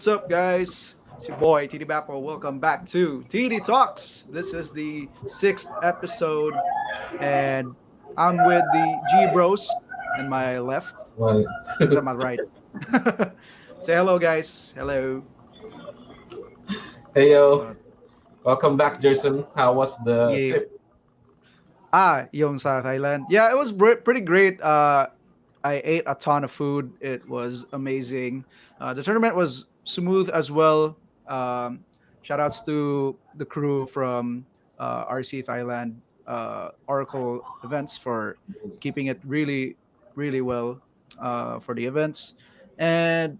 what's up, guys? It's your boy TDBappo. Welcome back to TD Talks. This is the sixth episode, and I'm with the G Bros in my left, Right. who's on my right. Say hello, guys. Hello. Hey yo, Uh, welcome back, Jason. How was the yeah. trip? Yung sa Thailand. Yeah, it was pretty great. I ate a ton of food. It was amazing. The tournament was smooth as well. Shout outs to the crew from RC Thailand, Oracle Events for keeping it really well for the events. And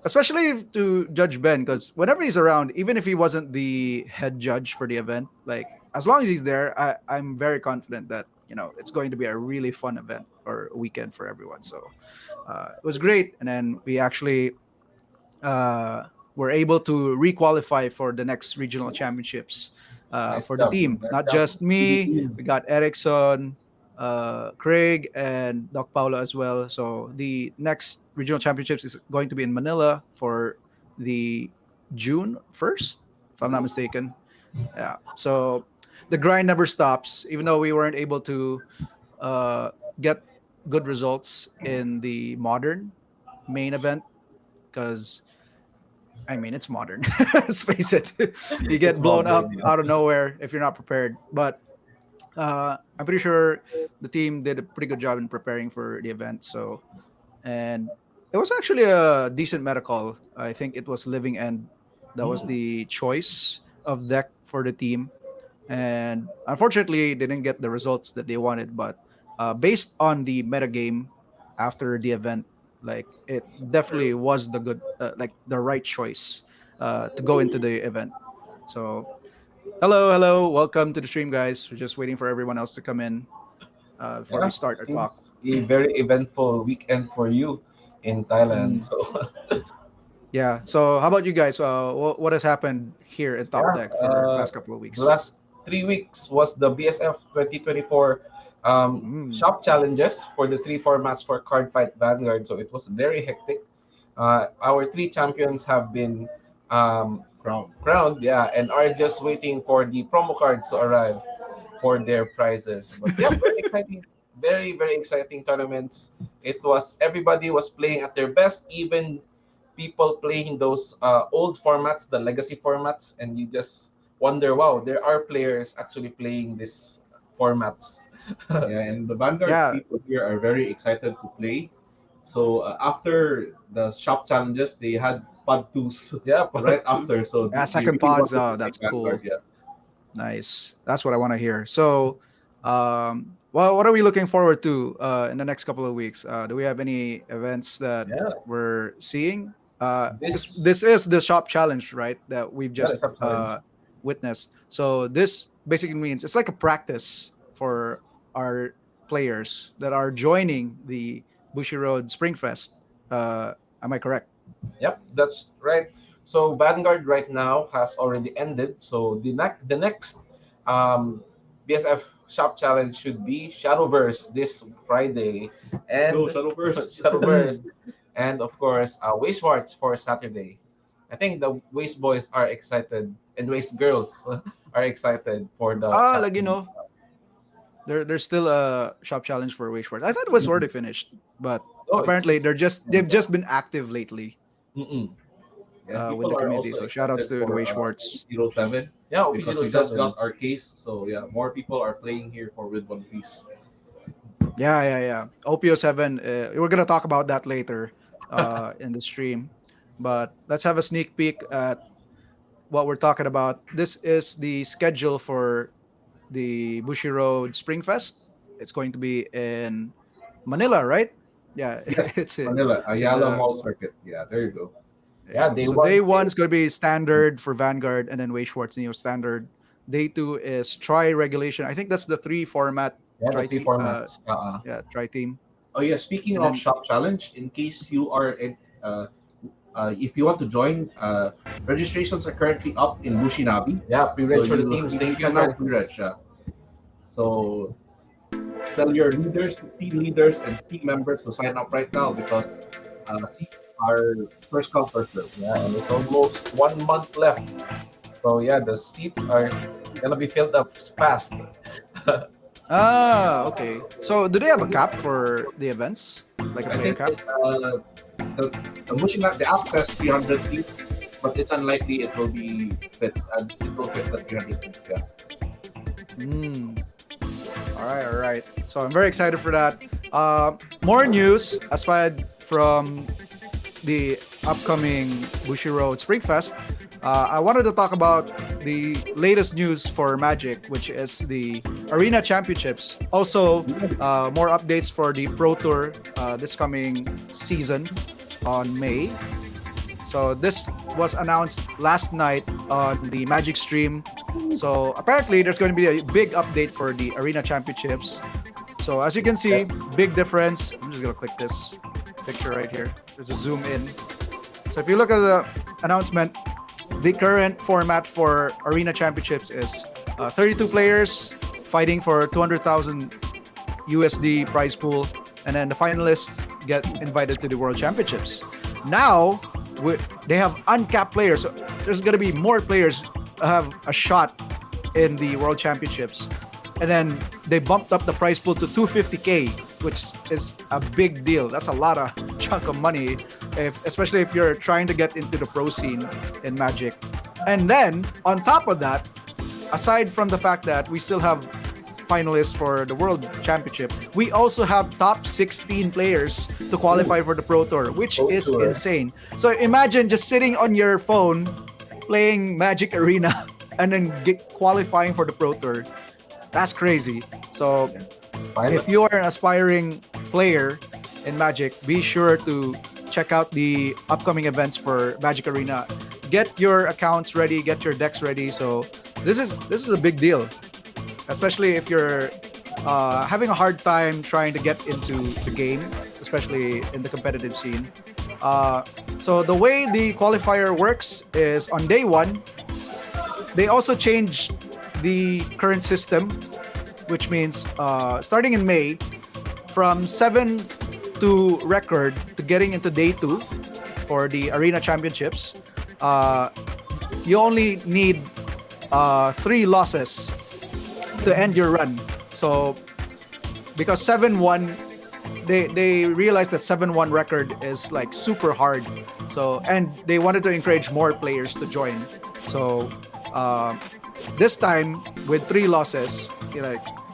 especially to Judge Ben, because whenever he's around, even if he wasn't the head judge for the event, like as long as he's there, I'm very confident that it's going to be a really fun event or weekend for everyone. So it was great, and then we actually were able to requalify for the next regional championships Nice for the job, team. nice Not job. just me, we got Erickson, Craig, and Doc Paulo as well. So the next regional championships is going to be in Manila for the June 1st, if I'm not mistaken. Yeah. So the grind never stops, even though we weren't able to get good results in the modern main event because it's modern. Let's face it. You It's get blown modern, up yeah. out of nowhere if you're not prepared. But I'm pretty sure the team did a pretty good job in preparing for the event. So, and it was actually a decent meta call. I think it was Living End that was the choice of deck for the team. And unfortunately, they didn't get the results that they wanted. But based on the meta game after the event, like it definitely was like the right choice to go into the event. So hello, welcome to the stream, guys. We're just waiting for everyone else to come in before we Yeah, start our talk. seems a very eventful weekend for you in Thailand. Mm, So yeah. So how about you guys? What has happened here at Top yeah, Deck for the past couple of the weeks? last 3 weeks was the BSF 2024 Mm, shop challenges for the three formats for Card Fight Vanguard. So it was very hectic. Our three champions have been crowned, yeah, and are just waiting for the promo cards to arrive for their prizes. But yeah, very exciting, very exciting tournaments. It was everybody was playing at their best, even people playing those old formats, the legacy formats, and you just wonder, wow, there are players actually playing these formats. Yeah, and the Vanguard yeah. people here are very excited to play. So after the shop challenges, they had Pod 2s Yeah, right choose. after. So they Second really pods. wanted to Oh, play that's Vanguard. cool. Yeah, Nice. That's what I want to hear. So, well, what are we looking forward to in the next couple of weeks? Do we have any events that Yeah, we're seeing? Because this this is the shop challenge, right? That we've yeah, the just shop challenge. witnessed. So this basically means it's like a practice for our players that are joining the Bushiroad Springfest. Am I correct? Yep, that's right. So Vanguard right now has already ended. So the next um, BSF Shop Challenge should be Shadowverse this Friday, and go Shadowverse. Shadowverse, and of course Wastewards for Saturday. I think the Waste Boys are excited and Waste Girls are excited for the shop. Like there's still a shop challenge for Wishword. I thought it was already finished, but Oh, apparently it's they've just been active lately mm-mm. Yeah, with people the are community. also So shout outs excited to the for Way Schwartz. OP07 Yeah, because we just OP07. got our case. So yeah, more people are playing here for with One Piece. Yeah. OPO7. We're gonna talk about that later in the stream, but let's have a sneak peek at what we're talking about. This is the schedule for the Bushiroad Springfest. It's going to be in Manila, right? Yeah, Yes, Manila, it's in Ayala the Mall Circuit. Yeah, there you go. Yeah, yeah. day So one. day one is going to be standard for Vanguard, and then Way Schwartz Neo standard. Day two is Tri Regulation. I think that's the three format Yeah, the Tri three team. formats. Tri team, Oh yeah, speaking and of then shop challenge, in case you are if you want to join, registrations are currently up in Bushinabi. Yeah, So pre-reg for the teams. you Thank you, can now pre-reg. Francis. So tell your leaders, team leaders, and team members to sign up right now because are first come first serve. Yeah, and it's almost 1 month left. So yeah, the seats are gonna be filled up fast. Ah, okay. So do they have a cap for the events, like a I player think cap? the Mushing the app says 300 feet, but it's unlikely it will be fit. It will fit the 300 feet. Yeah. Hmm. All right, all right. So I'm very excited for that. More news aside from the upcoming Bushiroad Springfest. I wanted to talk about the latest news for Magic, which is the Arena Championships. Also, more updates for the Pro Tour this coming season on May. So this was announced last night on the Magic stream. So apparently there's going to be a big update for the Arena Championships. So as you can see, big difference. I'm just gonna click this picture right here. There's a zoom in. So if you look at the announcement, the current format for Arena Championships is 32 players fighting for 200,000 USD prize pool, and then the finalists get invited to the World Championships. Now they have uncapped players. So there's gonna be more players have a shot in the World Championships, and then they bumped up the prize pool to 250K, which is a big deal. That's a lot of chunk of money, especially if you're trying to get into the pro scene in Magic. And then on top of that, aside from the fact that we still have finalists for the World Championship, we also have top 16 players to qualify for the Pro Tour, which is insane. So imagine just sitting on your phone playing Magic Arena and then qualifying for the Pro Tour. That's crazy. So if you are an aspiring player in Magic, be sure to check out the upcoming events for Magic Arena. Get your accounts ready, get your decks ready. So this is a big deal, especially if you're having a hard time trying to get into the game, especially in the competitive scene. So the way the qualifier works is on day one, they also changed the current system, which means starting in May, from 7 to record to getting into day 2 for the Arena Championships, you only need 3 losses to end your run. So because 7-1, they realized that 7-1 record is like super hard. So, and they wanted to encourage more players to join. So this time with 3 losses,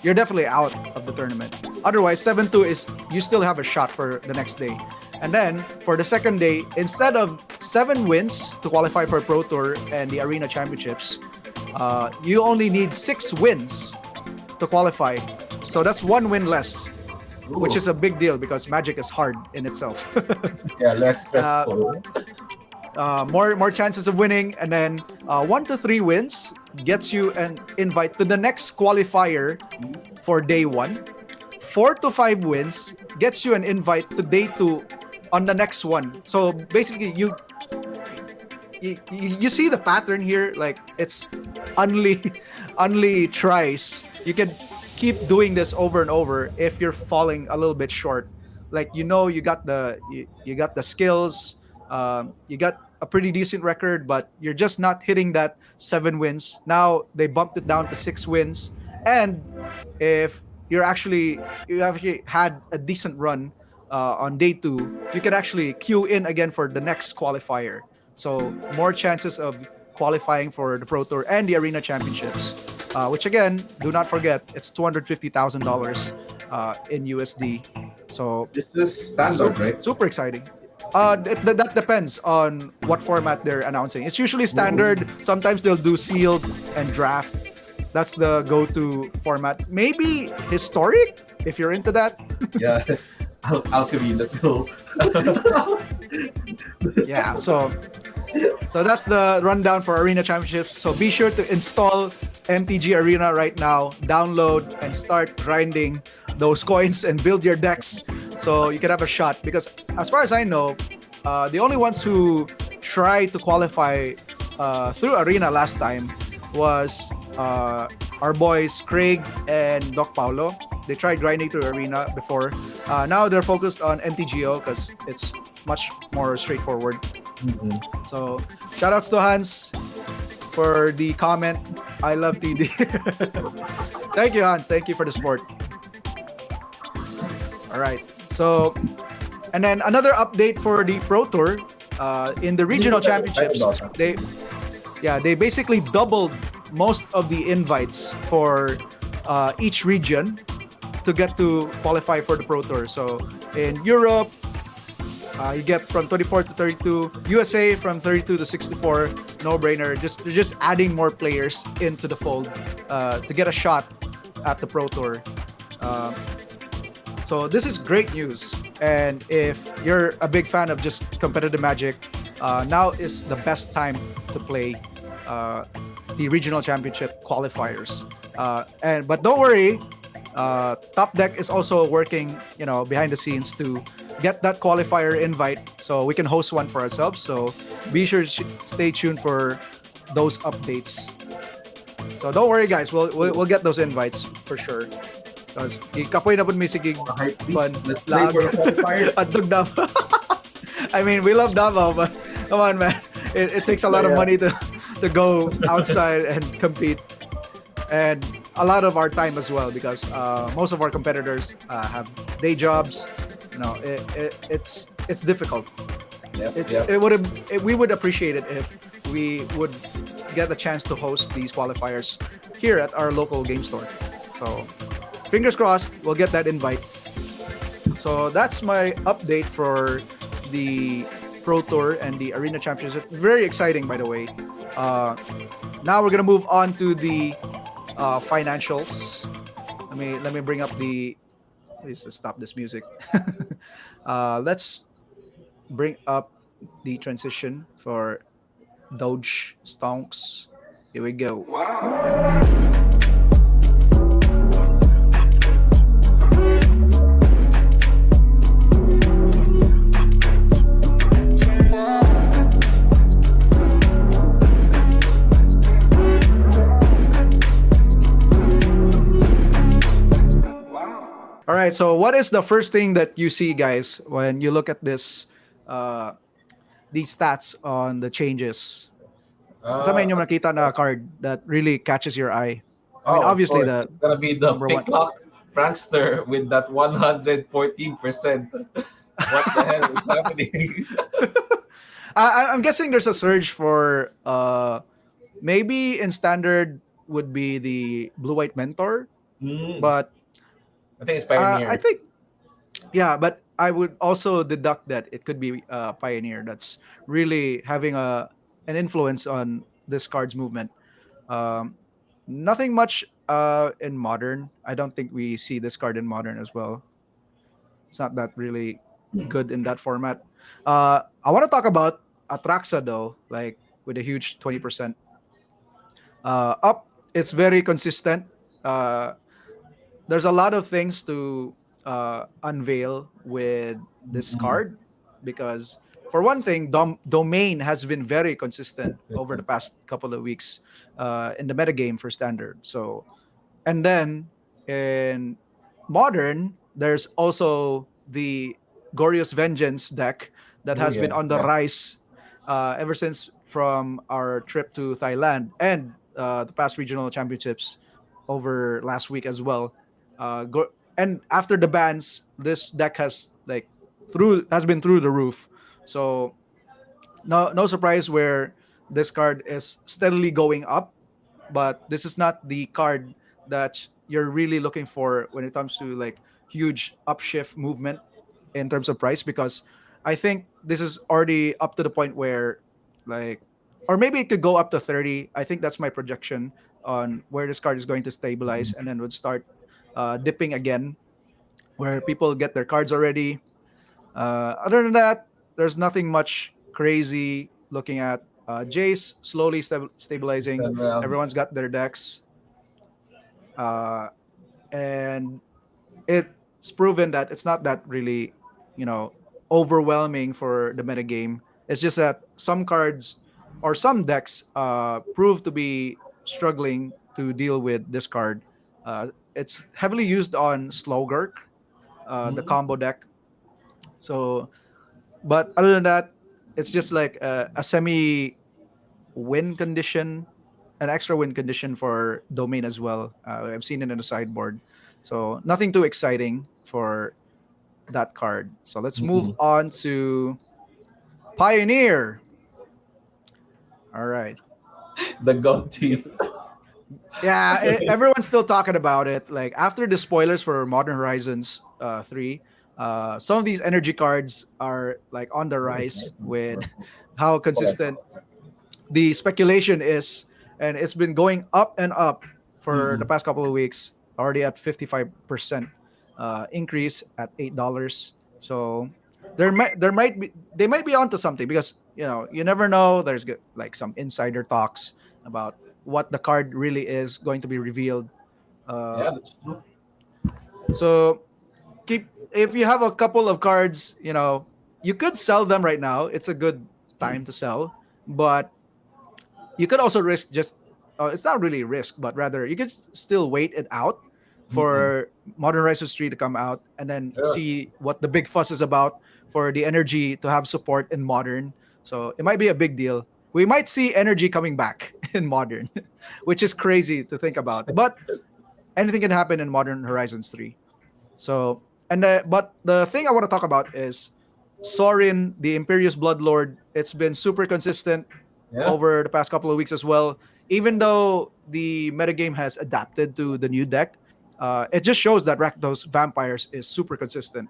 you're definitely out of the tournament. Otherwise, 7-2 is you still have a shot for the next day. And then for the second day, instead of 7 wins to qualify for Pro Tour and the Arena Championships, you only need 6 wins to qualify. So that's 1 win less, which is a big deal because Magic is hard in itself. Yeah, less stressful. More chances of winning, and then 1 to 3 wins gets you an invite to the next qualifier for day 1. 4 to 5 wins gets you an invite to day 2 on the next one. So basically, you see the pattern here. Like it's only tries. You can keep doing this over and over if you're falling a little bit short. Like you got the skills. You got a pretty decent record, but you're just not hitting that 7 wins. Now they bumped it down to 6 wins, and if you actually had a decent run on day 2, you can actually queue in again for the next qualifier. So more chances of qualifying for the Pro Tour and the Arena Championships, which again, do not forget, it's $250,000 in USD. So this is standard, right? Super exciting. That depends on what format they're announcing. It's usually standard. Sometimes they'll do sealed and draft. That's the go-to format. Maybe historic, if you're into that. Yeah, alchemy, let's go. Yeah, so that's the rundown for Arena Championships. So be sure to install MTG Arena right now, download, and start grinding those coins and build your decks so you can have a shot. Because as far as I know, the only ones who tried to qualify through Arena last time was our boys Craig and Doc Paulo. They tried grinding through Arena before. Now they're focused on MTGO because it's much more straightforward. Mhm. So shout outs to Hans for the comment. I love TD. Thank you, Hans. Thank you for the support. All right. So, and then another update for the Pro Tour. In the regional Really excited championships, about that. they basically doubled most of the invites for each region to get to qualify for the Pro Tour. So in Europe, you get from 24 to 32. USA from 32 to 64. No brainer. They're just adding more players into the fold to get a shot at the Pro Tour. Uh, so this is great news. And if you're a big fan of just competitive Magic, now is the best time to play the regional championship qualifiers. But don't worry, Top Deck is also working, behind the scenes to get that qualifier invite, so we can host one for ourselves. So be sure to stay tuned for those updates. So don't worry, guys. We'll get those invites for sure. Because kapoy na po mi sige Hype, please. pan Let's play for the qualifiers. Adtog Davao. I mean, we love Davao, but come on, man. It takes a lot of money to go outside and compete, and a lot of our time as well, because most of our competitors have day jobs. It's difficult. We would appreciate it if we would get the chance to host these qualifiers here at our local game store. So fingers crossed we'll get that invite. So that's my update for the Pro Tour and the Arena Championship. Very exciting, by the way. Now we're gonna move on to the financials. Let me bring up the. Please stop this music. Let's bring up the transition for Doge Stonks. Here we go. All right. So, what is the first thing that you see, guys, when you look at these stats on the changes? Sa may inyong nakita na card that really catches your eye? I mean, obviously it's gonna be the number one. Picklock Prankster with that 114%. What the hell is happening? I'm guessing there's a surge for maybe in standard would be the Blue White Mentor, but I think it's Pioneer. I think, yeah, but I would also deduct that it could be Pioneer that's really having an influence on this card's movement. Nothing much in Modern. I don't think we see this card in Modern as well. It's not that really good in that format. I want to talk about Atraxa though, like with a huge 20% up. It's very consistent. There's a lot of things to unveil with this card, because for one thing, Domain has been very consistent over the past couple of weeks in the metagame for standard. So, and then in Modern, there's also the Gorios Vengeance deck that has been on the rise ever since from our trip to Thailand and the past regional championships over last week as well. And after the bans, this deck has been through the roof. So no surprise where this card is steadily going up, but this is not the card that you're really looking for when it comes to like huge upshift movement in terms of price, because I think this is already up to the point where or maybe it could go up to 30. I think that's my projection on where this card is going to stabilize and then would start dipping again, where people get their cards already. Other than that, there's nothing much crazy. Looking at Jace slowly stabilizing. Everyone's got their decks, and it's proven that it's not that really, overwhelming for the metagame. It's just that some cards or some decks prove to be struggling to deal with this card. It's heavily used on Slowgurk, the combo deck. So But other than that, it's just like a semi win condition, an extra win condition for domain as well. I've seen it in the sideboard, so nothing too exciting for that card. So let's move Mm-mm. on to Pioneer. All right. The goat team. Yeah, everyone's still talking about it. Like after the spoilers for Modern Horizons 3, some of these energy cards are like on the rise with how consistent the speculation is, and it's been going up and up for the Mm-mm. past couple of weeks. Already at 55% increase at $8. So there might be they might be onto something because you never know. There's like some insider talks about what the card really is going to be revealed. Uh, Yeah, that's true. so keep if you have a couple of cards, you could sell them right now. It's a good time to sell, but you could also risk just it's not really risk, but rather you could still wait it out Mm-mm. for Modern Horizons 3 to come out and then Yeah. see what the big fuss is about for the energy to have support in modern. So it might be a big deal. We might see energy coming back in modern, which is crazy to think about. But anything can happen in Modern Horizons 3. So but the thing I want to talk about is Sorin, the Imperious Bloodlord. It's been super consistent Yeah. over the past couple of weeks as well. Even though the metagame has adapted to the new deck, it just shows that Rakdos Vampires is super consistent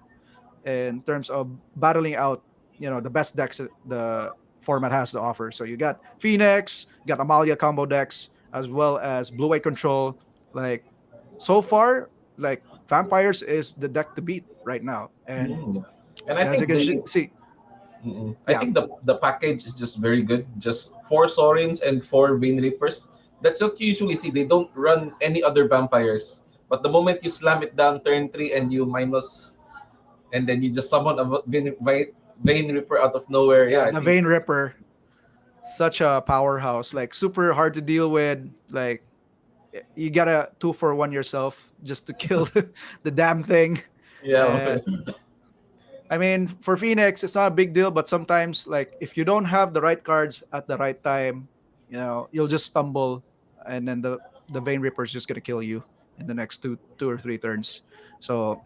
in terms of battling out, the best decks that the format has to offer. So you got Phoenix, you got Amalia combo decks, as well as Blue White Control. Like so far, like Vampires is the deck to beat right now. And Mm. And I as you think can the see, I yeah, think the package is just very good. Just four Saurins and four Vein Reapers. That's what you usually see. They don't run any other vampires. But the moment you slam it down turn three and you minus, and then you just summon a Vein Reaper out of nowhere. Yeah, yeah, I the think Vein Ripper, such a powerhouse, like super hard to deal with. Like you gotta 2-for-1 yourself just to kill the damn thing. yeah. And I mean, for Phoenix, it's not a big deal, but sometimes, like, if you don't have the right cards at the right time, you'll just stumble, and then the Vein Ripper is just gonna kill you in the next two or three turns. So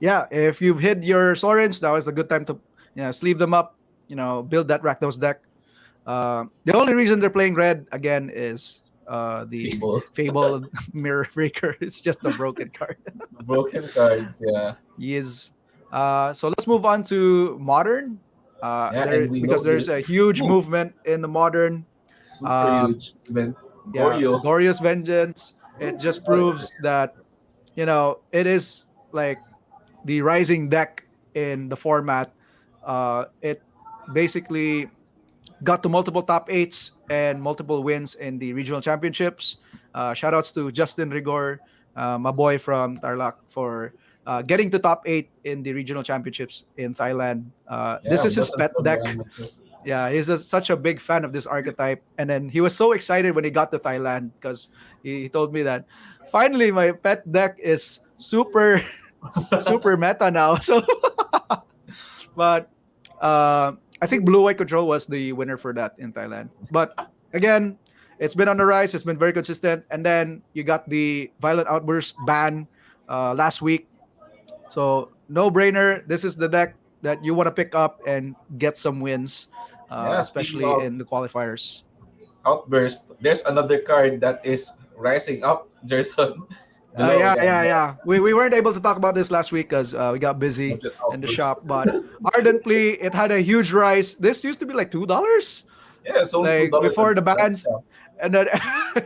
yeah, if you've hid your Sorens, now is a good time to sleeve them up. Build that Rakdos deck. The only reason they're playing red again is the People. Fable Mirror Breaker. It's just a broken card. Broken cards, yeah. Yes. So let's move on to modern. Yeah, There and we know because there's a this. huge Ooh, movement in the modern. super Um, huge event. yeah, Goryo. Glorious Vengeance. It just proves that it is like the rising deck in the format. It basically got to multiple top eights and multiple wins in the regional championships. Shout outs to Justin Rigor, my boy from Tarlac, for getting to top eight in the regional championships in Thailand. This Yeah, is his wasn't pet from deck. Random too. Yeah, he's such a big fan of this archetype. And then he was so excited when he got to Thailand because he told me that finally my pet deck is super, super meta now. So, but I think Blue White Control was the winner for that in Thailand. But again, it's been on the rise. It's been very consistent. And then you got the Violent Outburst ban last week. So no brainer. This is the deck that you want to pick up and get some wins, Yeah, speaking especially of in the qualifiers. outburst, there's another card that is rising up, Jerson. Below, Yeah, yeah, yeah, the yeah. We weren't able to talk about this last week because we got busy budget in the outburst. shop. But Ardently, it had a huge rise. This used to be like $2, Yeah, it's only like $2 before and the bans, yeah. and then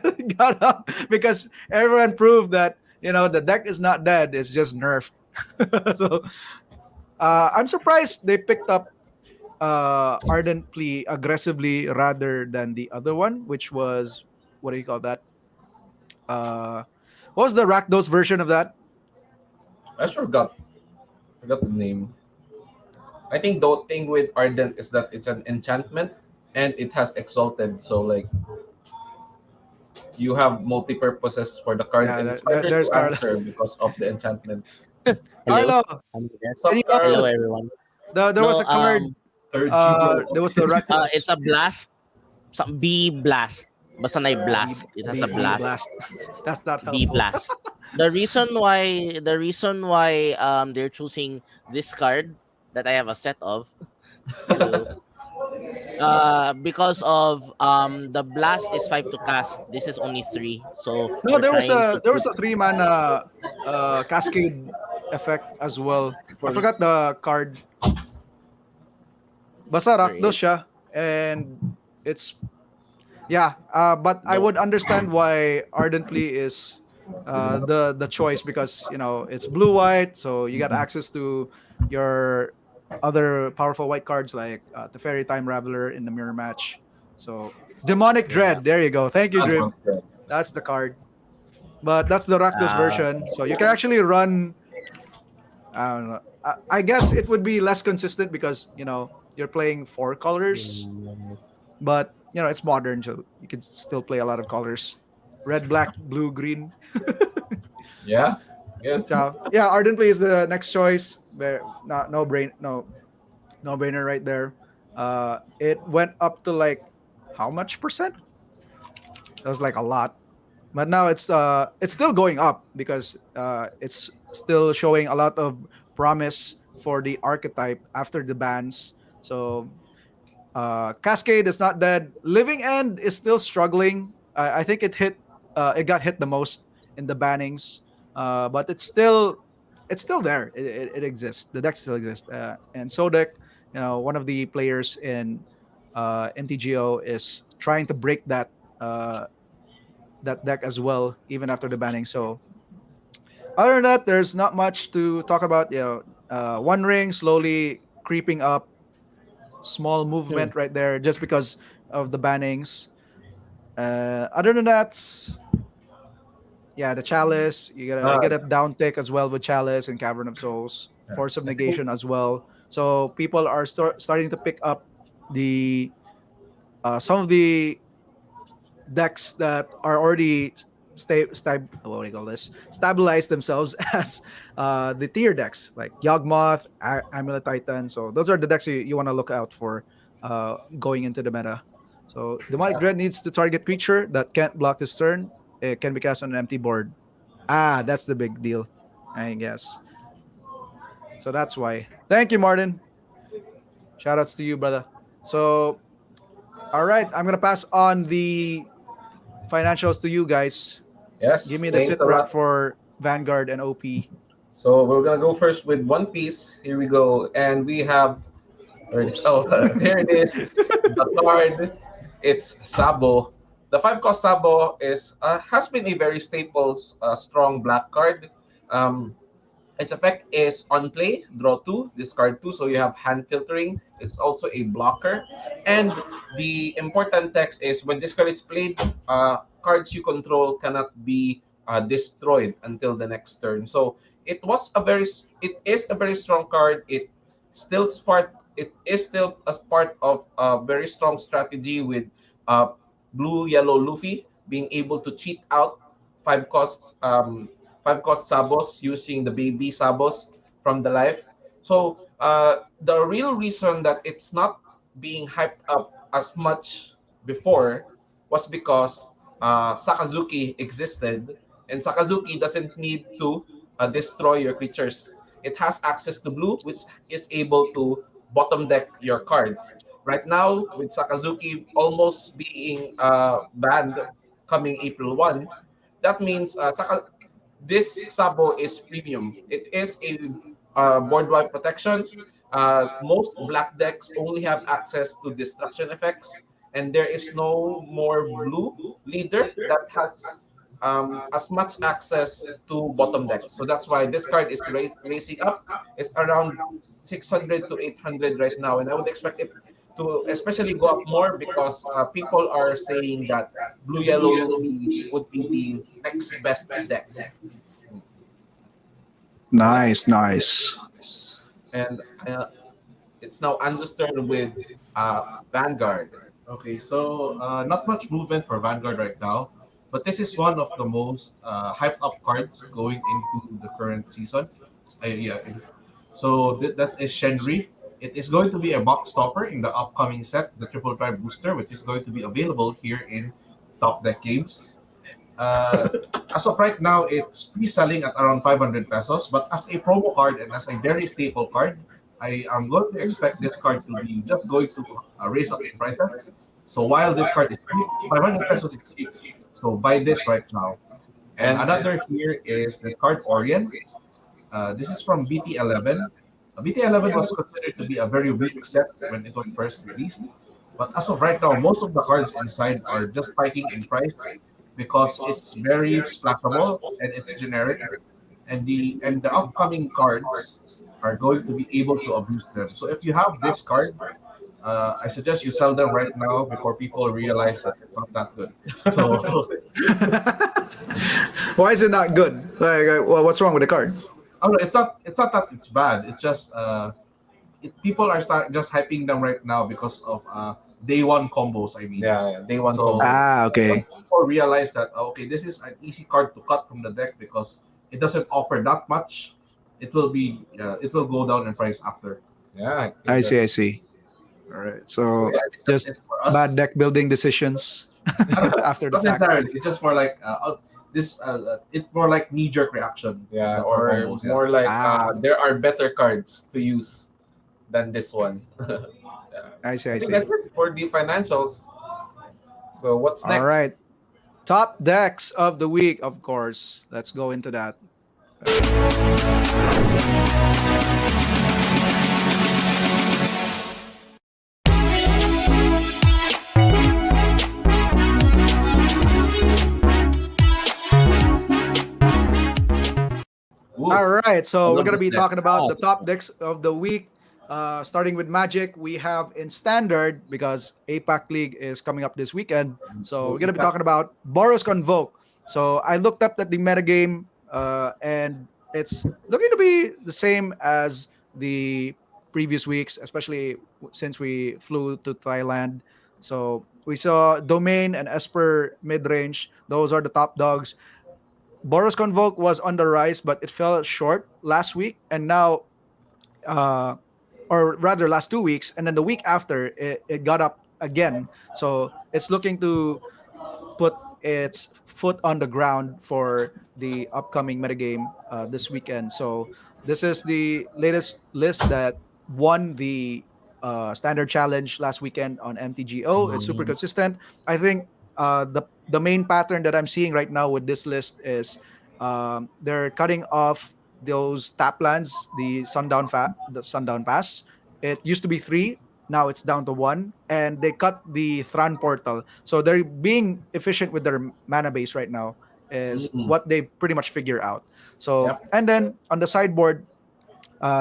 it got up because everyone proved that the deck is not dead; it's just nerfed. So I'm surprised they picked up Ardently aggressively rather than the other one, which was what do you call that? Uh, what was the Rakdos version of that? I sure forgot the name. I think the thing with Ardent is that it's an enchantment and it has exalted. So like you have multi purposes for the card Yeah, and it's harder there's to Carlo. answer because of the enchantment. Hello, Carlo, I'm here. What's can up, you help Hello, us? Carl? everyone. There was No, a card. Third G There Bro. was the it's reckless a blast. Some B blast. Basta na B blast. It has a B blast. blast. That's not B helpful. blast. The reason why they're choosing this card that I have a set of to because of the blast is 5 to cast. This is only 3. So No, they're trying to there put was a 3 mana cascade effect as well. I for forgot the card. Basta there Rakdos is siya, and it's yeah. But I no would understand why Ardently is the choice, because it's blue white, so you got access to your other powerful white cards like the Fairy Time Raveler in the mirror match. So Demonic Yeah. Dread, there you go. Thank you, That Drip. one's good. That's the card. But that's the Rakdos uh version. So you can actually run. I don't know. I guess it would be less consistent because you're playing 4 colors, but it's modern, so you can still play a lot of colors: red, black, blue, green. Yeah. Yes. So yeah, Ardent Play is the next choice. There, not no brainer right there. It went up to like how much percent? That was like a lot. But now it's still going up because it's still showing a lot of promise for the archetype after the bans. So Cascade is not dead. Living End is still struggling. I think it got hit the most in the bannings, but it's still there. It exists. The deck still exists. And Sodek, one of the players in MTGO is trying to break uh, that deck as well, even after the banning. So other than that, there's not much to talk about. One Ring slowly creeping up, small hmm. movement right there, just because of the bannings. Other than that, yeah, the Chalice, you get Uh, a down tick as well with Chalice and Cavern of Souls, yeah. Force of I think Negation as well. So people are starting to pick up the some of the decks that are already what do you call this, stabilize themselves as the tier decks like Yawgmoth, Amulet Titan. So those are the decks you want to look out for going into the meta. So Demonic Dread needs to target creature that can't block this turn. It can be cast on an empty board. That's the big deal, I guess. So that's why. Thank you, Martin. Shout outs to you, brother. So all right, I'm gonna pass on the financials to you guys. Give yes. me the Thanks sit a rep lot. for Vanguard and OP. So we're gonna go first with One Piece. Here we go, and we have where this. Oh, here it is. The card. It's Sabo. The 5 cost Sabo is has been a very staple, strong black card. Um, Its effect is on play, draw 2, discard 2, so you have hand filtering. It's also a blocker. And the important text is when this card is played, cards you control cannot be destroyed until the next turn. So it is a very strong card. It is still as part of a very strong strategy with blue yellow Luffy being able to cheat out 5 costs 5 cost Sabos using the baby Sabos from the life. So the real reason that it's not being hyped up as much before was because Sakazuki existed, and Sakazuki doesn't need to destroy your creatures. It has access to blue, which is able to bottom deck your cards. Right now, with Sakazuki almost being banned coming April 1, that means this Sabo is premium. It is a board wipe protection. Most black decks only have access to destruction effects, and there is no more blue leader that has as much access to bottom decks. So that's why this card is racing up. It's around 600 to 800 right now, and I would expect it to especially go up more because people are saying that blue yellow Luffy would be the next best deck. Nice, nice. And it's now Andrew's turn with Vanguard. Okay, so not much movement for Vanguard right now, but this is one of the most hyped up cards going into the current season. Yeah. So that is Shenri. It is going to be a box topper in the upcoming set, the Triple Drive Booster, which is going to be available here in Top Deck Games. Uh, as of right now, it's pre-selling at around 500 pesos. But as a promo card and as a very staple card, I am going to expect this card to be just going to raise up in prices. So while this card is cheap, 500 pesos is cheap. So buy this right now. And And another here is the card Orients. This is from BT11. BT11 was considered to be a very weak set when it was first released. But as of right now, most of the cards inside are just spiking in price because it's very splashable and it's generic. And the upcoming cards are going to be able to abuse them. So if you have this card, I suggest you sell them right now before people realize that it's not that good. So Why is it not good? Well, what's wrong with the card? oh, no, it's not that it's bad. It's just people are just hyping them right now because of day one combos. I mean, yeah, they want so to. Okay. once people realize that okay, this is an easy card to cut from the deck because it doesn't offer that much, it will go down in price after. Yeah, I see. I see. All right. So So yeah, I think that's just it for bad us. deck building decisions I don't know, after the not fact. necessarily. It's just more like it's more like knee jerk reaction. Yeah, For or combos. Yeah. more like Ah, there are better cards to use than this one. Yeah. I see. I I think see. that's it for the financials. So what's All next? right. Top decks of the week, of course. Let's go into that. Ooh, All right, I so we're love gonna this be deck. talking about the top decks of the week. Starting with Magic, we have in Standard because APAC League is coming up this weekend. So So we're gonna be Impact. talking about Boros Convoke. So I looked up at the metagame, and it's looking to be the same as the previous weeks, especially since we flew to Thailand. So we saw Domain and Esper mid range; those are the top dogs. Boros Convoke was on the rise, but it fell short last week, and now, uh, or rather, last 2 weeks, and then the week after, it got up again. So it's looking to put its foot on the ground for the upcoming metagame this weekend. So this is the latest list that won the standard challenge last weekend on MTGO. It's super Mm, consistent. I think the main pattern that I'm seeing right now with this list is they're cutting off those tap lands, the sundown pass. It used to be three, now it's down to one, and they cut the Thran portal. So they're being efficient with their mana base right now, is Mm, what they pretty much figure out. So, yep. and then on the sideboard,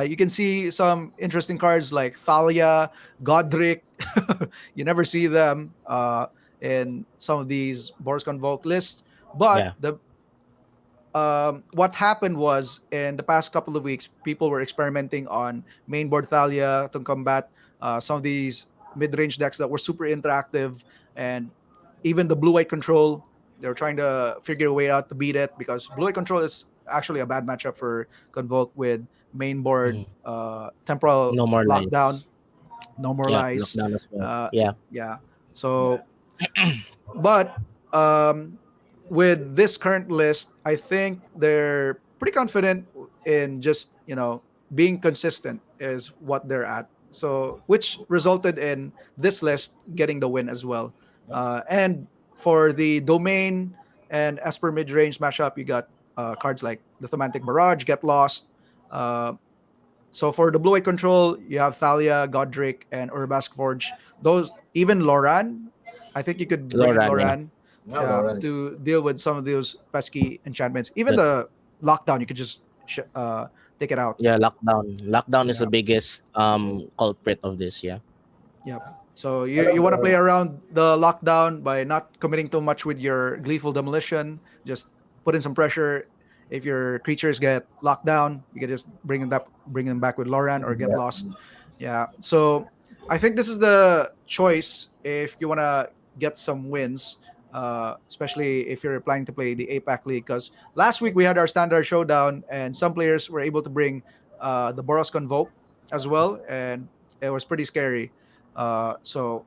you can see some interesting cards like Thalia, Godric. You never see them in some of these Boros Convoke lists. But Yeah. what happened was in the past couple of weeks, people were experimenting on mainboard Thalia to combat some of these mid-range decks that were super interactive, and even the blue-white control. They were trying to figure a way out to beat it because blue-white control is actually a bad matchup for Convoke with mainboard Mhm. temporal No more lockdown, lines. no more Yeah, lies. lockdown as well. Uh, Yeah. yeah. yeah. So but with this current list, I think they're pretty confident in just being consistent is what they're at. So which resulted in this list getting the win as well. Yep. And for the domain and Esper mid range mashup, you got cards like the Thematic Barrage, Get Lost. Uh, so for the blue white control, you have Thalia, Godric, and Urbask Forge. Those even Loran, I think you could bring in Loran, yeah. Loran Yeah, Lauren. to deal with some of those pesky enchantments. Even That the lockdown, you could just take it out. yeah, lockdown. Lockdown is the Yeah, biggest culprit of this, yeah. yeah. So I you love want to play the around the lockdown by not committing too much with your gleeful demolition. Just put in some pressure. If your creatures get locked down, you can just bring them back with Loran or get Yeah. lost. Yeah. So I think this is the choice if you want to get some wins, especially if you're planning to play the APAC League. Because last week we had our standard showdown, and some players were able to bring the Boros Convoke as well, and It was pretty scary. So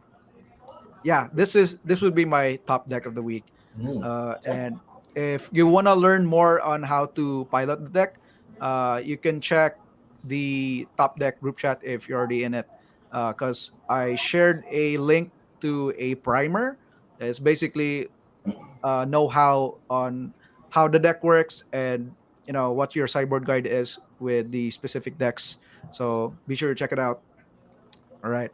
yeah, this would be my top deck of the week. Mm. And if you want to learn more on how to pilot the deck, you can check the top deck group chat if you're already in it. Because I shared a link to a primer. It's basically know-how on how the deck works and what your sideboard guide is with the specific decks. So be sure to check it out. All right.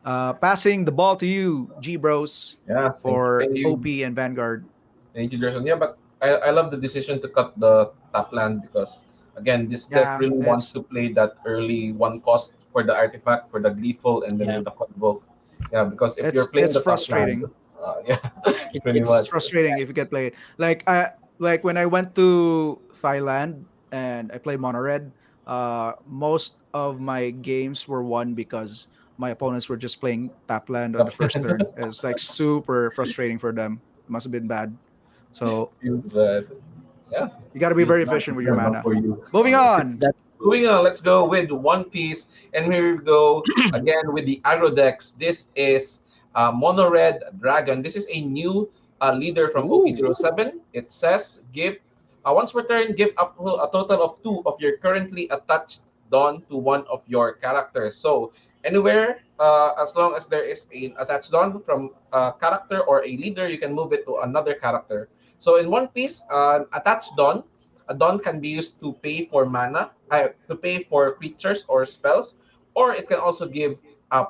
Passing the ball to you, G Bros, Yeah, for thank you. OP and Vanguard. Thank you, Gerson. Yeah, but I love the decision to cut the top land because again, this deck Yeah, really wants it's to play that early one cost for the artifact, for the glyphal, and then Yeah. with the convoke. Yeah, because if you're it's playing it's the top land, frustrating. yeah, pretty It's much. frustrating if you get played. Like when I went to Thailand and I played Mono Red, most of my games were won because my opponents were just playing tap land on the Top first land turn. It's like super frustrating for them. It must have been bad. So feels bad. Yeah, you got to be Feels very bad efficient if with your they're not mana. for you. Moving All right. on. That Moving on, let's go with One Piece. And here we go again with the aggro decks. This is Mono Red Dragon. This is a new leader from Ooh. OP07. It says give, once per turn, give up to a total of 2 of your currently attached Dawn to one of your characters. So anywhere, as long as there is an attached Dawn from a character or a leader, you can move it to another character. So in One Piece, attached Dawn, a Dawn can be used to pay for mana, to pay for creatures or spells, or it can also give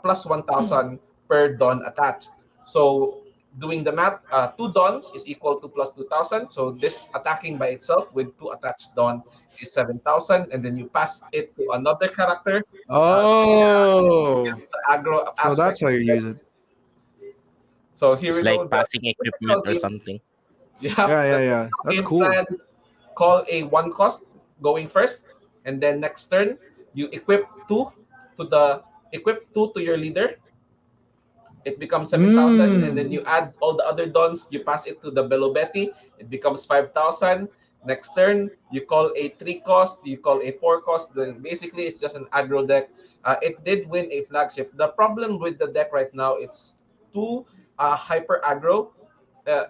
plus 1,000 per Dawn attached. So doing the math, 2 Dawns is equal to plus 2,000. So this attacking by itself with 2 attached Dawn is 7,000, and then you pass it to another character. Oh, The aggro so that's aspect. how you use it. So here it's we like go. The passing equipment typical or game. something. You have Yeah, yeah, the yeah. That's game cool. plan, call a one cost going first, and then next turn you equip two to your leader. It becomes 7,000, and then Mm. you add all the other dons. You pass it to the Belobetti. It becomes 5,000. Next turn, you call a 3 cost. You call a 4 cost. Then basically, it's just an aggro deck. It did win a flagship. The problem with the deck right now, it's too hyper aggro.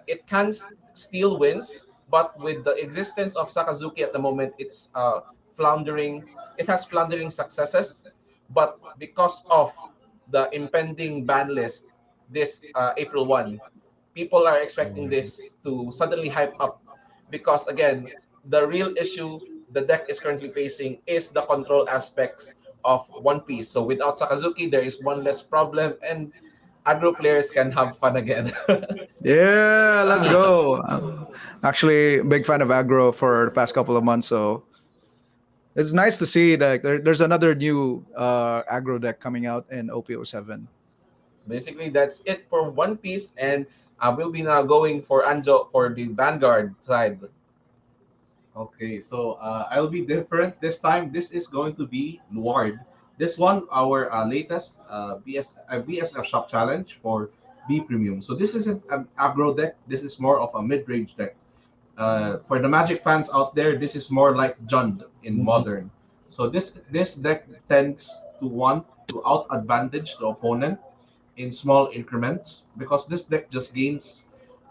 It can steal wins, but with the existence of Sakazuki at the moment, it's floundering. It has floundering successes, but because of the impending ban list this April 1, people are expecting this to suddenly hype up because again, the real issue the deck is currently facing is the control aspects of One Piece. So without Sakazuki, there is one less problem, and aggro players can have fun again. Yeah, let's go. Actually, big fan of aggro for the past couple of months, so it's nice to see that there's another new aggro deck coming out in OPO7. Basically, that's it for One Piece, and we'll be now going for Anjo for the Vanguard side. Okay, so I'll be different this time. This is going to be Luard. This one, our latest BSF shop challenge for B Premium. So this isn't an aggro deck. This is more of a mid-range deck. For the Magic fans out there, this is more like Jund in Mhm. Modern. So this deck tends to want to out advantage the opponent in small increments because this deck just gains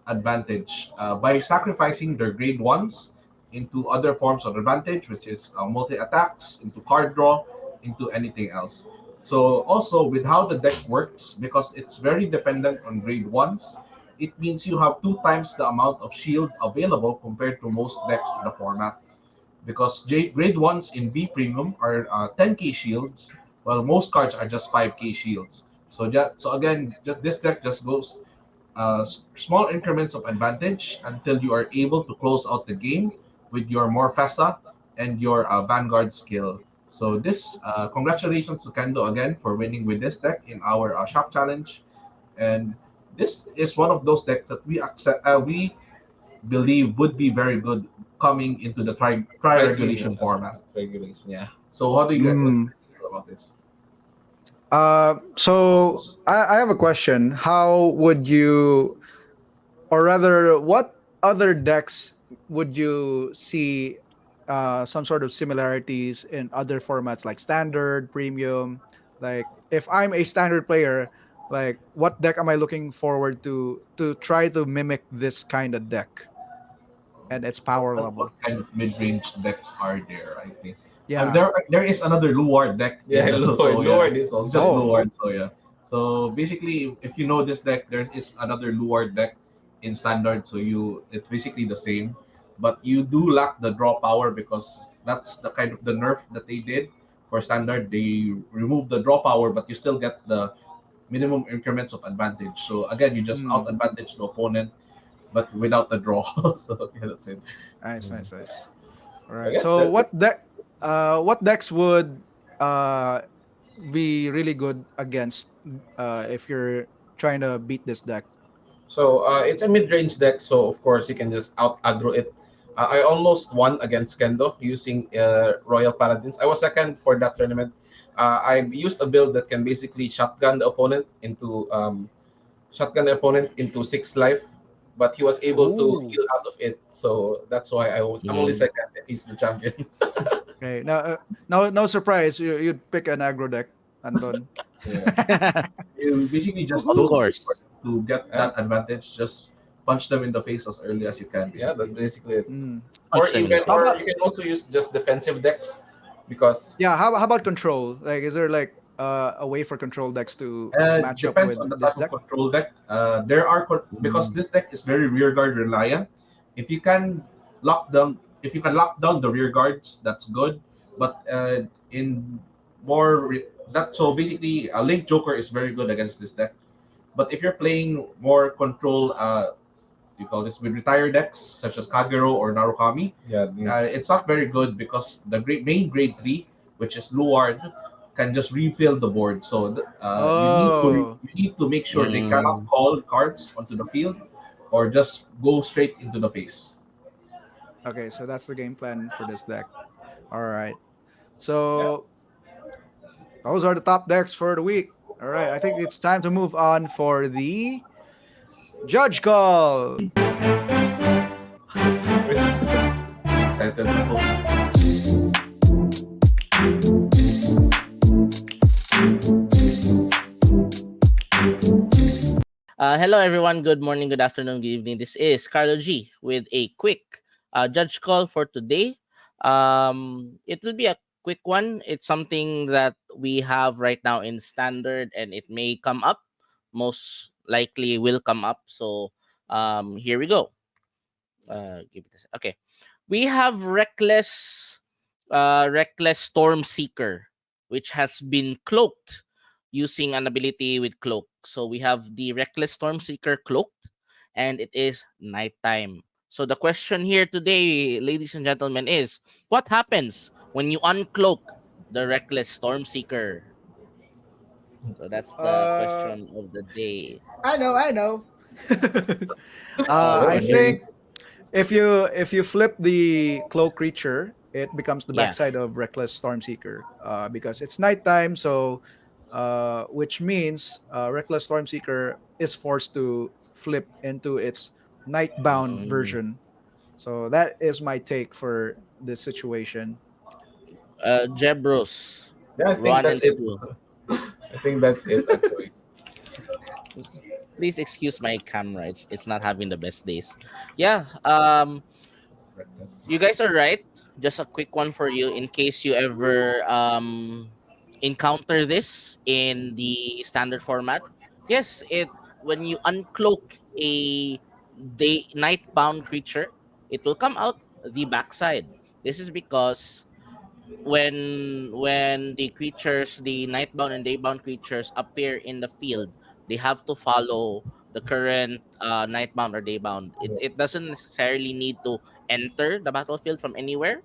advantage by sacrificing their grade ones into other forms of advantage, which is multi attacks, into card draw, into anything else. So also with how the deck works, because it's very dependent on grade ones, it means you have 2 times the amount of shield available compared to most decks in the format. Because grade ones in B premium are 10k shields, while most cards are just 5k shields. So again, just this deck just goes small increments of advantage until you are able to close out the game with your Morfessa and your Vanguard skill. So this congratulations to Kendo again for winning with this deck in our shop challenge, and this is one of those decks that we believe would be very good coming into the tri Try cleaning regulation format. regulation, yeah. So how do you get what Mm. do you feel about this? So I have a question. How would you, or rather, what other decks would you see some sort of similarities in other formats like standard, premium? Like if I'm a standard player, like what deck am I looking forward to try to mimic this kind of deck and its power What level? kind of mid-range decks are there? I think. Yeah. There is another Luard deck Yeah, in the Lord, so yeah, Lord is it's also just there. Oh. Luard. So yeah. So basically, if you know this deck, there is another Luard deck in standard. So it's basically the same, but you do lack the draw power because that's the kind of the nerf that they did for standard. They remove the draw power, but you still get the minimum increments of advantage. So again, you just out Hmm. advantage the opponent, but without the draw. So yeah, that's it. Nice, Mm. nice, nice. All So I right. guess So that's it. what decks would uh be really good against if you're trying to beat this deck? So it's a mid-range deck, so of course you can just out aggro it. I almost won against Kendo using Royal Paladins. I was second for that tournament. I used a build that can basically shotgun the opponent into 6 life, but he was able to Ooh. heal out of it. So that's why I'm only Mm. second. And he's the champion. Okay. Now, no surprise. You'd pick an aggro deck, Anton. Yeah. You basically just Of don't Woohoo! wait for course. them to get Yeah, that advantage. Just punch them in the face as early as you can, yeah, that's basically. basically it. Mm. Or Punch them in the even, How or face. about you can also use just defensive decks because how about control? Like, is there like a way for control decks to match up Depends with on the this type of deck? control deck. Because Mm. this deck is very rear guard reliant. If you can if you can lock down the rear guards, that's good. But in more re- that so basically, a Link Joker is very good against this deck. But if you're playing more control, you call this with retired decks such as Kagero or Narukami, yeah, it's not very good because the main grade 3, which is Luard, can just refill the board. So Oh, you need to make sure they cannot Mm. call cards onto the field or just go straight into the face. okay. So that's the game plan for this deck. All right. yeah. So those are the top decks for the week. All right. I think it's time to move on for the judge call. Excited people. Hello, everyone. Good morning, good afternoon, good evening. This is Carlo G with a quick judge call for today. It will be a quick one. It's something that we have right now in standard, and it may come up. Most likely will come up. So here we go. Give it a okay. We have reckless storm seeker, which has been cloaked using an ability with cloak. So we have the reckless storm seeker cloaked, and it is nighttime. So the question here today, ladies and gentlemen, is what happens when you uncloak the reckless storm seeker? So that's the Uh, question of the day. I know, I know. Go I ahead. think if you flip the cloak creature, it becomes the Yeah. backside of Reckless Stormseeker. Because it's nighttime, so which means Reckless Stormseeker is forced to flip into its nightbound Mm. version. So that is my take for this situation. Jebros, Yeah, I think Ron that's and it. Stu. I think that's it actually. Please excuse my camera. It's not having the best days. Yeah. Reckless. You guys are right. Just a quick one for you in case you ever encounter this in the standard format. Yes, it when you uncloak a day nightbound creature, it will come out the backside. This is because when the nightbound and daybound creatures appear in the field, they have to follow the current nightbound or daybound. It doesn't necessarily need to enter the battlefield from anywhere.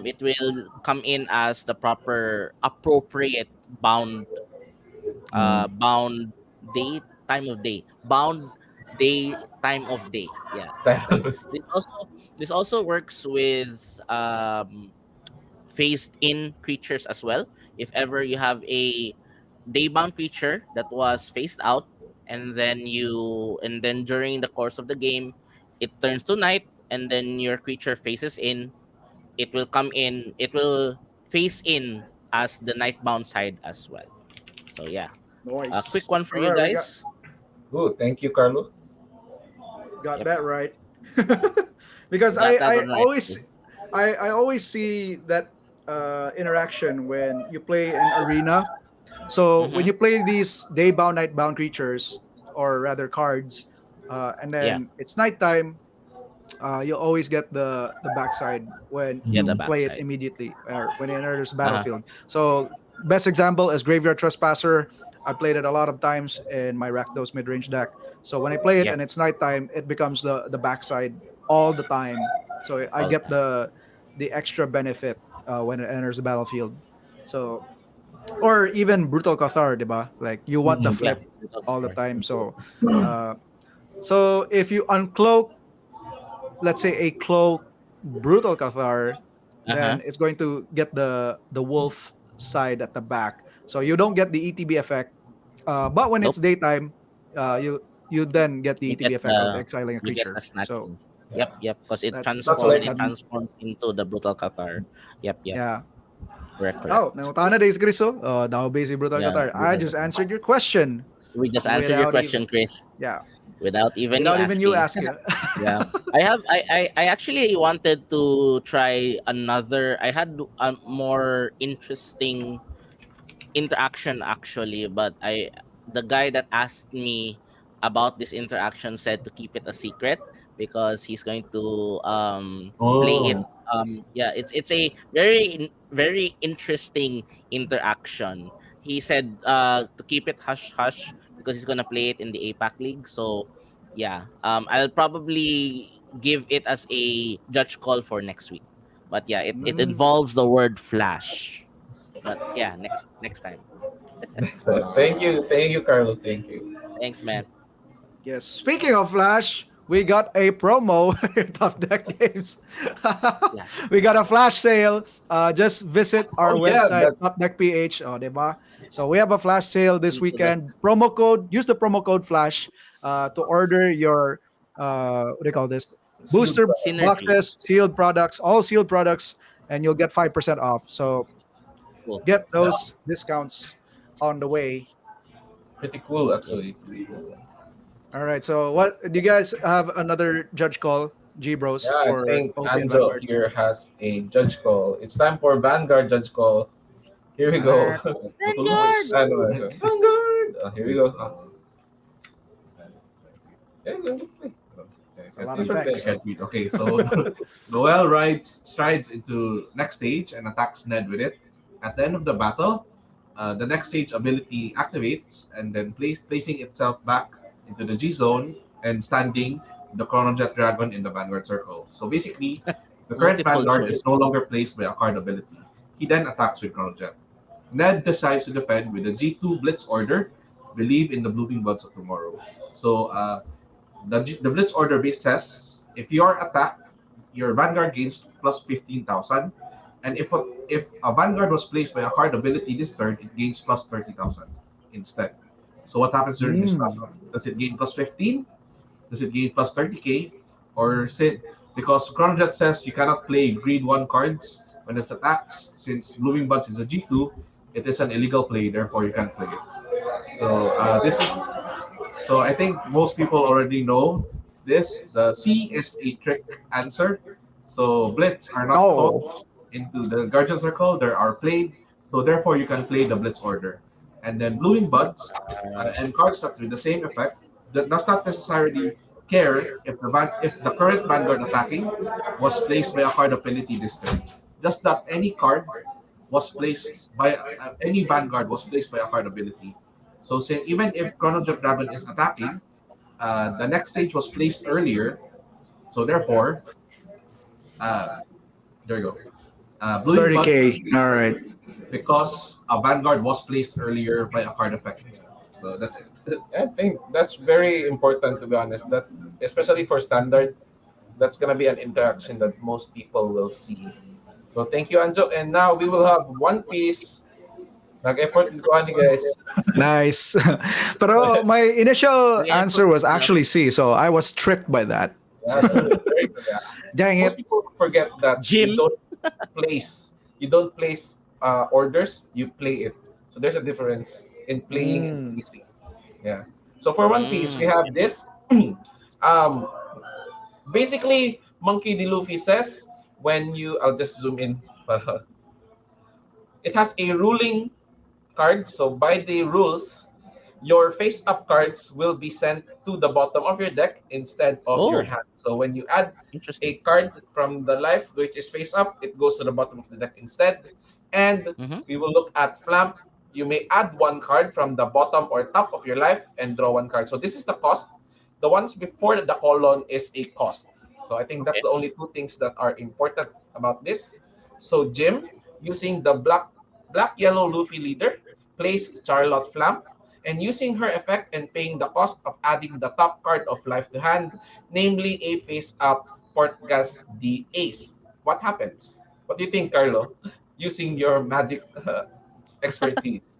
It will come in as the proper appropriate Mm. bound day time of day bound day time of day. Yeah. this also this also works with phased in creatures as well. If ever you have a daybound creature that was phased out, and then during the course of the game, it turns to night, and then your creature phases in, it will phase in as the nightbound side as well. So yeah, a quick Nice. one for All you right, we got guys. Good. Thank you, Carlo. got Yep, that right. Because you got that one right. I always see that interaction when you play in arena. So when Mm-hmm. you play these day bound, night bound creatures, or rather cards, and Yeah, then it's nighttime, you always get the backside when yeah, you the Mhm. play it backside. immediately or when it enters the Uh-huh. battlefield. So best example is Graveyard Trespasser. I played it a lot of times in my Rakdos mid range deck. So when I play it Yep, and it's nighttime, it becomes the backside all the time. So I all the get time. the extra benefit when it enters the battlefield. So or even Brutal Cathar, diba? Like you want the Mhm. Yeah, flip we talk all the more. time. Uh, so if you uncloak, let's say a cloak Brutal Cathar, Uh-huh. then it's going to get the wolf side at the back. So you don't get the ETB effect. But when Nope. it's daytime, you then get the You ETB get effect of the exiling a you get the creature. So snatching. Yep, yep. Because it that's That's all I like it had. transforms into the brutal Cathar. Yep, yep. Yeah. Correct, Oh, correct. nautana days Griso. Now basic Brutal Yeah, Cathar. I brutal just Cathar. answered your question We just answered your without even question, Chris, yeah, without even you without even you asking. asking. Yeah, I actually wanted to try another. I had a more interesting interaction actually, but the guy that asked me about this interaction said to keep it a secret because he's going to play it. Oh. Yeah, it's a very interesting interaction. He said to keep it hush hush because he's gonna play it in the APAC league. So yeah, I'll probably give it as a judge call for next week. But yeah, it Mm, involves the word flash. But yeah, next time. thank you, Carlo. Thank you. Thanks, man. yes. Speaking of Flash, we got a promo in Top Deck Games. Flash. We got a flash sale. Just visit our Oh yeah, website, that Top Deck PH. Oh, diba? So we have a flash sale this Into the weekend. Promo code. Use the promo code Flash to order your what do you call this? sealed Booster synergy. boxes, sealed products, all sealed products, and you'll get 5% off. So Cool. get yeah, those discounts on the way. pretty cool Yep. actually. Pretty cool. All right. So, what do you guys have another judge call, G Bros, Yeah, I for think OP and Anjo Vanguard? here has a judge call. It's time for Vanguard judge call. Here we go. Tutulog. Vanguard. Nice. Vanguard. Here we go. Yeah, play. It's a lot I of Sure thing. text. can't read. Okay, so Noel strides into next stage and attacks Ned with it. At the end of the battle, the next stage ability activates and then placing itself back into the G zone and standing the Chronojet Dragon in the Vanguard circle. So basically, the current Multiple Vanguard is choice. no longer placed by a card ability. He then attacks with Chronojet. Ned decides to defend with the G2 Blitz Order, believe in the blooming buds of tomorrow. So the Blitz order base says if you are attacked, your Vanguard gains plus 15,000. And if a Vanguard was placed by a card ability this turn, it gains plus 30,000 instead. So what happens during this Mm. battle? Does it gain plus 15? Does it gain plus 30k? Or sit because Chronojet says you cannot play green 1 cards when it attacks, since Blooming Buds is a G2, it is an illegal play, therefore you can't play it. So this is so I think most people already know this. The C is a trick answer. So Blitz are not called Oh. into the Guardian Circle. There are played. So therefore you can play the Blitz order. And then Blooming Buds and cards that with the same effect that does not necessarily care if the current Vanguard attacking was placed by a card ability this turn. Just that any card was placed by any Vanguard was placed by a card ability. So say even if Chrono Dragon is attacking, the next stage was placed earlier. So therefore, uh, there you go. Blooming Buds 30K. All right. because a Vanguard was placed earlier by a card effect. So that's it. I think that's very important to be honest. That especially for standard, that's gonna be an interaction that most people will see. So thank you, Anjo. And now we will have One Piece. Nag-effort dito ni guys. Nice. Pero my initial We answer effort was enough. actually C, so I was tricked by that. Yeah, very good. Yeah. Dang Most it. people forget that Jim. you don't place orders, you play it. So there's a difference in playing and Mm. placing. Yeah. So for One Piece, we Okay. have this. um, Basically, Monkey D. Luffy says when you, I'll just zoom in. It has a ruling card. So by the rules, your face-up cards will be sent to the bottom of your deck instead of your Oh, hand. So when you add interesting. a card from the life which is face up, it goes to the bottom of the deck instead. And Mm-hmm. we will look at flamp. You may add one card from the bottom or top of your life and draw one card. So this is the cost. The ones before the colon is a cost. So I think that's Okay. the only two things that are important about this. So Jim, using the black yellow Luffy leader, plays Charlotte Flamp, and using her effect and paying the cost of adding the top card of life to hand, namely a face-up Portgas the Ace. What happens? What do you think, Carlo? Using your magic expertise.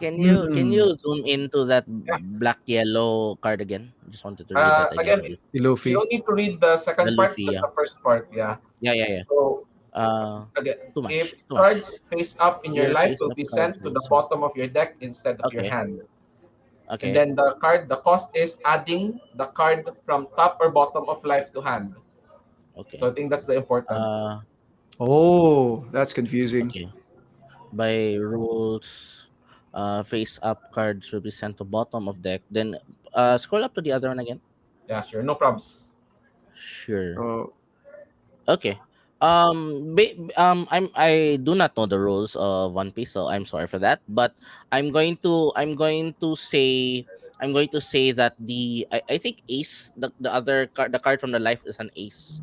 Can you Mm. zoom into that Yeah. black yellow card again? I just wanted to read that again. Again, Si you don't Luffy. need to read the The second part, Luffy, just yeah. the first part. Yeah. Yeah, yeah, yeah. So Uh, again, too if much, too much. cards face up in your Your life face will up be cards sent to the also. bottom of your deck instead of your Okay, hand. And okay. then the cost is adding the card from top or bottom of life to hand. So Okay. I think that's the important. Uh, Oh, that's confusing. okay. By rules, face up cards will be sent to bottom of deck. Then, scroll up to the other one again. Yeah, sure. No problems. Sure. Oh, Okay. I do not know the rules of One Piece, so I'm sorry for that. But I'm going to say that I think Ace, the card from the life is an Ace.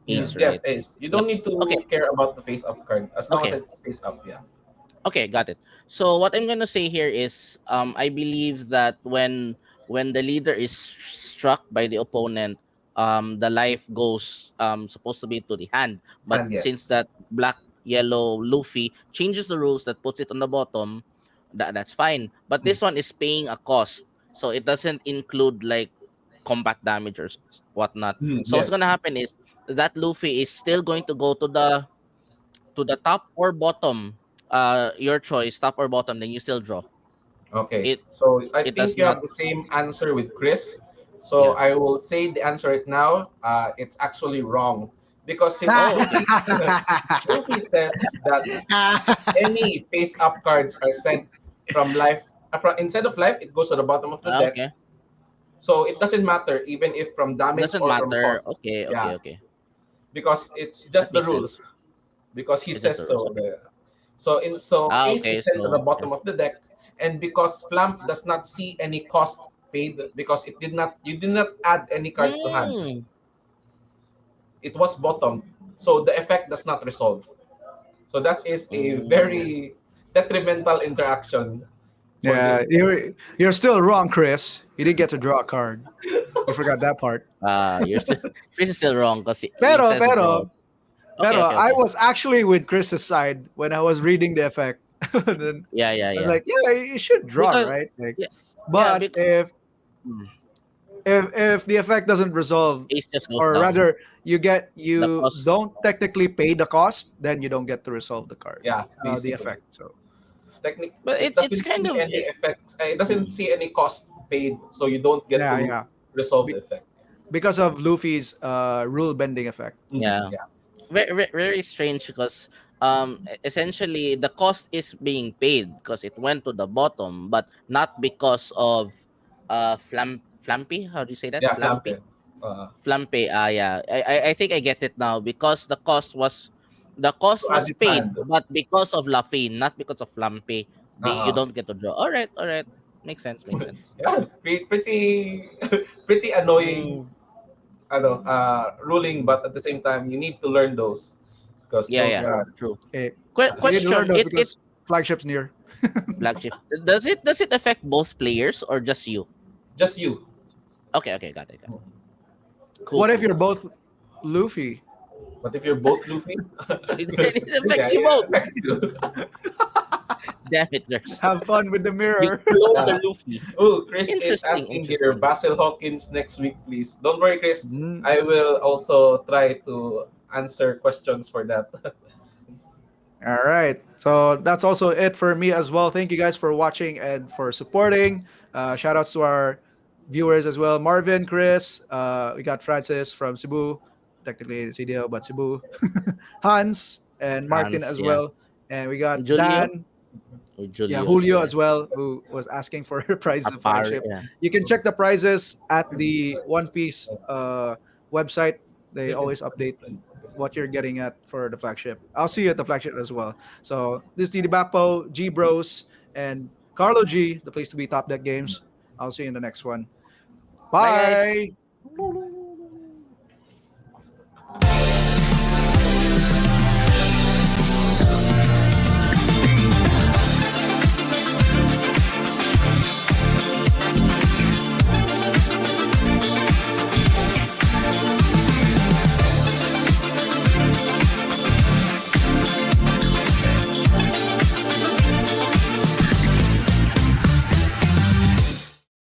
mm. Ace, Yes, right? Ace. You Yep. don't need Okay. to care about the face up card as long as Okay. it's face up. Yeah. Okay, got it. So what I'm gonna say here is, I believe that when the leader is struck by the opponent, the life goes supposed to be to the hand. But And since yes. that black yellow Luffy changes the rules that puts it on the bottom, that's fine. But this one is paying a cost, so it doesn't include like combat damage or whatnot. So what's gonna Yes. happen is that Luffy is still going to go to the top or bottom, your choice, top or bottom, then you still draw Okay. it. So I It think does you not. have the same answer with Chris. So Yeah. I will say the answer right now. It's actually wrong because since Oh, okay. Luffy says that any face up cards are sent from life. Instead of life, it goes to the bottom of the deck. Okay. So it doesn't matter even if from damage Doesn't or from matter. cost. Okay, okay, Yeah, okay. because it's That just the makes sense. rules. Because he It's just says the rules. so. Okay. So Ah, Ace is okay. sent to the So yeah. bottom of the deck, and because Flamp does not see any cost paid because it did not you did not add any cards to hand. Hmm. It was bottom, so the effect does not resolve. So that is a Mm. very detrimental interaction for this Yeah, deck. you're still wrong, Chris. You didn't get to draw a card. You forgot that part. You're still Chris is still wrong because he Pero, says draw. pero, Okay, pero, okay, I okay. was actually with Chris's side when I was reading the effect. Then Yeah, yeah, I was yeah. like, yeah, you should draw, Because right? Like, yeah, yeah. but Because if the effect doesn't resolve, Ace just goes or down. rather, The you cost. don't technically pay the cost, then you don't get to resolve the card, Yeah, the basically. effect. So But It it's doesn't kind see of any effect. It doesn't see any cost paid, so you don't get yeah, to yeah, resolve the Be- effect. because of Luffy's rule bending effect. yeah. Yeah. Very strange because essentially the cost is being paid because it went to the bottom, but not because of flampy. How do you say that? Yeah, Flampy. Flampe. Uh, Flampy. Yeah. I think I get it now because the to cost add was it paid, hand. but because of Lafine, not because of Flampy, you Uh-uh. don't get to draw. All right, all right. Makes sense. Makes sense. Yeah, pretty pretty annoying Mm, ruling, but at the same time you need to learn those because yeah, those yeah. Yeah, are True. eh, you need to learn Question. those It because flagship's near. flagship. Does it affect both players or just you? just you. Okay, okay, got it, got it. Cool, What if cool, you're cool. both Luffy? But if you're both Luffy, It yeah, affects you it both. affects you. Damn it, there's Have fun with the you mirror. clone Yeah. the Luffy. Oh, Chris is Interesting, asking here, interesting. Basil Hawkins next week, please. Don't worry, Chris. Mm. I will also try to answer questions for that. All right. So that's also it for me as well. Thank you guys for watching and for supporting. Shout outs to our viewers as well. Marvin, Chris, we got Francis from Cebu, technically CDO, but Cebu. Hans and Martin Hans, as yeah. well. And we got Julio? Dan, Oh, yeah, Julio is Julio there. as well, who was asking for prizes of Apar, flagship. yeah. You can check the prizes at the One Piece website. They always update what you're getting at for the flagship. I'll see you at the flagship as well. So this is TDBappo, G Bros, and Carlo G, the place to be, Top Deck Games. I'll see you in the next one. Bye, guys. Bye.